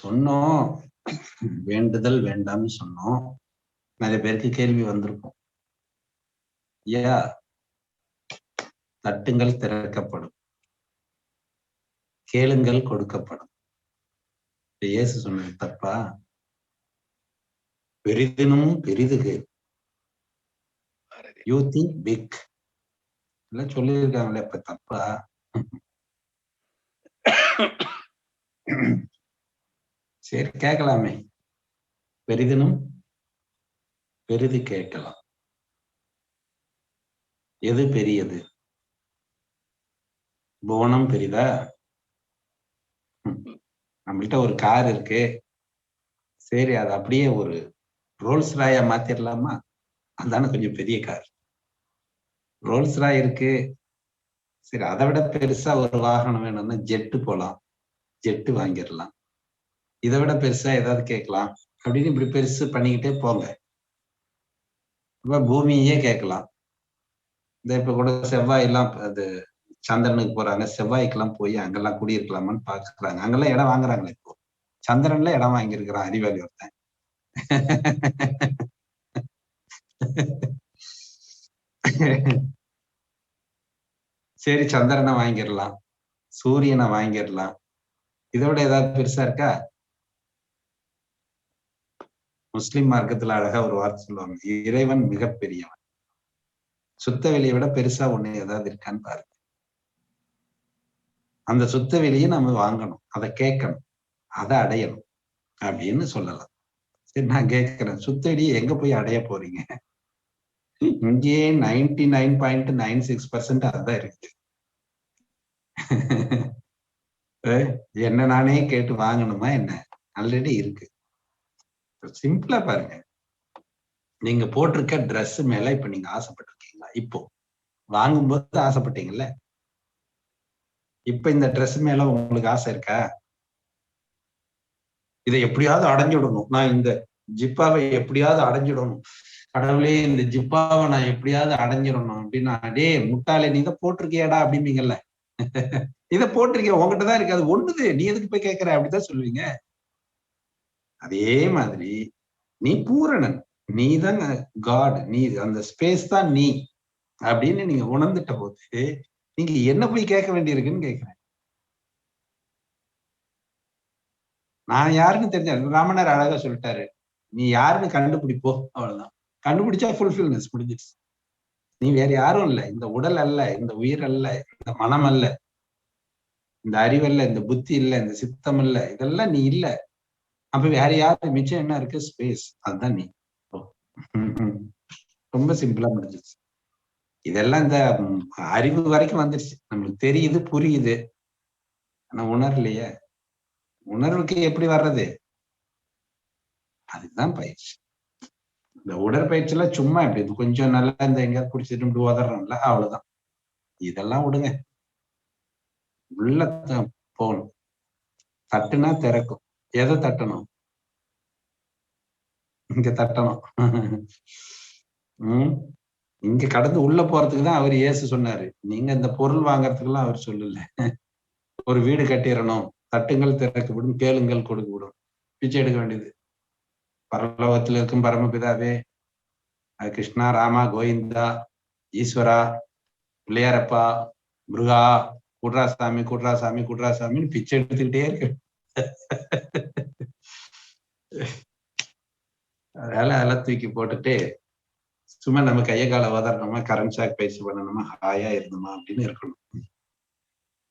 சொன்னோம், வேண்டுதல் வேண்டாம்னு சொன்னோம். நிறைய பேருக்கு கேள்வி வந்திருக்கும். ஐயா, தட்டுங்கள் திறக்கப்படும், கேளுங்கள் கொடுக்கப்படும். இயேசு சொன்னது தப்பா? பெரிதினும் பெரிதுக்கு யூ திங்க் பிக் எல்லாம் சொல்லியிருக்காங்களே, இப்ப தப்பா? சரி, கேட்கலாமே. பெரிதினும் பெரிது கேட்கலாம். எது பெரியது? புவனம் பெரிதா? நம்மள்கிட்ட ஒரு கார் இருக்கு, சரி அது அப்படியே ஒரு ரோல்ஸ் ராயா மாத்திரலாமா? அதான கொஞ்சம் பெரிய கார். ரோல்ஸ் ராய் இருக்கு, சரி அதை விட பெருசா ஒரு வாகனம் வேணும்னா ஜெட்டு போலாம், ஜெட்டு வாங்கிடலாம். இதை விட பெருசா ஏதாவது கேட்கலாம் அப்படின்னு இப்படி பெருசு பண்ணிக்கிட்டே போங்க. இப்ப பூமியே கேட்கலாம். இந்த இப்ப கூட செவ்வாய் எல்லாம் அது சந்திரனுக்கு போறாங்க, செவ்வாய்க்கெல்லாம் போய் அங்கெல்லாம் குடியிருக்கலாமான்னு பாக்குறாங்க. அங்கெல்லாம் இடம் வாங்குறாங்களே இப்போ. சந்திரன்ல இடம் வாங்கியிருக்கிறான் அறிவாளி ஒருத்தன். சரி, சந்திரனை வாங்கிடலாம், சூரியனை வாங்கிடலாம். இதை விட ஏதாவது பெருசா இருக்கா? முஸ்லிம் மார்க்கத்துல அழகா ஒரு வார்த்தை சொல்லுவாங்க, இறைவன் மிகப்பெரியவன். சுத்த வெளியை விட பெருசா ஒண்ணு ஏதாவது இருக்கான்னு பாருங்க. அந்த சுத்த வெளியை நம்ம வாங்கணும், அதை கேட்கணும், அதை அடையணும் அப்படின்னு சொல்லலாம். சரி, நான் கேட்கிறேன், சுத்த வெளியை எங்க போய் அடைய போறீங்க? இங்கேயே 99.96% அதுதான் இருக்கு. என்ன நானே கேட்டு வாங்கணுமா என்ன? ஆல்ரெடி இருக்கு. சிம்பிளா பாருங்க, நீங்க போட்டிருக்க ட்ரெஸ் மேல இப்ப நீங்க ஆசைப்பட்டிருக்கீங்களா? இப்போ வாங்கும்போது ஆசைப்பட்டீங்கல்ல, இப்ப இந்த ட்ரெஸ் மேல உங்களுக்கு ஆசை இருக்கா? இதை எப்படியாவது அடைஞ்சிடணும், நான் இந்த ஜிப்பாவை எப்படியாவது அடைஞ்சிடணும், கடவுளே இந்த ஜிப்பாவை நான் எப்படியாவது அடைஞ்சிடணும் அப்படின்னா, டே முட்டாளே நீ இதை போட்டிருக்கியாடா அப்படிம்பீங்கல்ல. இதை போட்டிருக்கிய உங்ககிட்டதான் இருக்கு, அது ஒண்ணுது, நீ எதுக்கு போய் கேட்கிற அப்படிதான் சொல்லுவீங்க. அதே மாதிரி நீ பூரணன், நீ தான் காட், நீ அந்த ஸ்பேஸ் தான் நீ அப்படின்னு நீங்க உணர்ந்துட்ட போது நீங்க என்ன போய் கேட்க வேண்டியிருக்குன்னு கேட்கிறேன். நான் யாருன்னு தெரிஞ்ச ராமனார் அழகா சொல்லிட்டாரு, நீ யாருன்னு கண்டுபிடிப்போ, அவ்வளவுதான். கண்டுபிடிச்சா ஃபுல்ஃபில்னஸ் முடிஞ்சிருச்சு. நீ வேற யாரும் இல்ல, இந்த உடல் அல்ல, இந்த உயிர் அல்ல, இந்த மனம் அல்ல, இந்த அறிவல்ல, இந்த புத்தி இல்ல, இந்த சித்தம் இல்ல, இதெல்லாம் நீ இல்ல. அப்ப வேற யாரு மிச்சம் என்ன இருக்கு? ஸ்பேஸ், அதுதான் நீ. ரொம்ப சிம்பிளா முடிஞ்சிருச்சு. இதெல்லாம் இந்த அறிவு வரைக்கும் வந்துருச்சு, நம்மளுக்கு தெரியுது, புரியுது, ஆனா உணரலையே. உணர்வுக்கு எப்படி வர்றது? அதுதான் பயிற்சி. இந்த உடற்பயிற்சி எல்லாம் சும்மா எப்படி கொஞ்சம் நல்லா இந்த எங்கேயாவது குடிச்சிட்டு இப்படி உதறோம்ல, அவ்வளவுதான். இதெல்லாம் விடுங்க, உள்ள போகணும். தட்டுனா திறக்கும். எதை தட்டணும்? இங்க தட்டணும். இங்க கடந்து உள்ள போறதுக்கு தான் அவர் இயேசு சொன்னாரு. நீங்க இந்த பொருள் வாங்கறதுக்கு எல்லாம் அவர் சொல்லல. ஒரு வீடு கட்டிடணும், தட்டுங்கள் திறக்கப்படும், கேளுங்கள் கொடுக்கப்படும், பிச்சை எடுக்க வேண்டியது. பரலோகத்தில் இருக்கும் பரமபிதாவே, கிருஷ்ணா, ராமா, கோவிந்தா, ஈஸ்வரா, பிள்ளையாரப்பா, முருகா, குட்ராசாமி குட்ராசாமி குட்ராசாமின்னு பிச்சை எடுத்துக்கிட்டே இருக்கு. அதெல்லாம் தூக்கி போட்டுட்டு சும்மா நம்ம கையை காலை உதறணுமா, கரண்ட் ஷாக் பயிற்சி பண்ணணுமா, ஹாயா இருந்தோமா அப்படின்னு இருக்கணும்.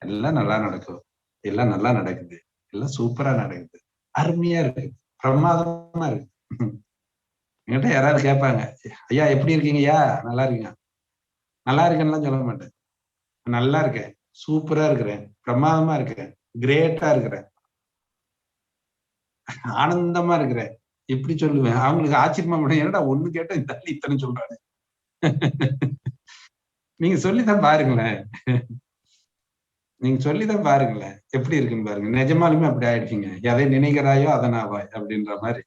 எல்லாம் நல்லா நடக்கும், எல்லாம் நல்லா நடக்குது, எல்லாம் சூப்பரா நடக்குது, அருமையா இருக்கு, பிரமாதமா இருக்கு. என்கிட்ட யாராவது கேட்பாங்க, ஐயா எப்படி இருக்கீங்க? ஐயா நல்லா இருக்கீங்க? நல்லா இருக்கேன்னுலாம் சொல்ல மாட்டேன். நல்லா இருக்கேன், சூப்பரா இருக்கிறேன், பிரமாதமா இருக்கிறேன், கிரேட்டா இருக்கிறேன், ஆனந்தமா இருக்கிறேன், இப்படி சொல்லுவேன். அவங்களுக்கு ஆச்சரியமா முடியும், என்னடா ஒண்ணு கேட்டா இந்த தள்ளி இத்தனை சொல்றாங்க. நீங்க சொல்லிதான் பாருங்களேன், நீங்க சொல்லிதான் பாருங்களேன் எப்படி இருக்குன்னு பாருங்க. நிஜமாலுமே அப்படி ஆயிடுச்சீங்க. எதை நினைக்கிறாயோ அதனாவாய் அப்படின்ற மாதிரி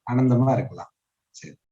ஆனந்தமா இருக்கலாம். சரி.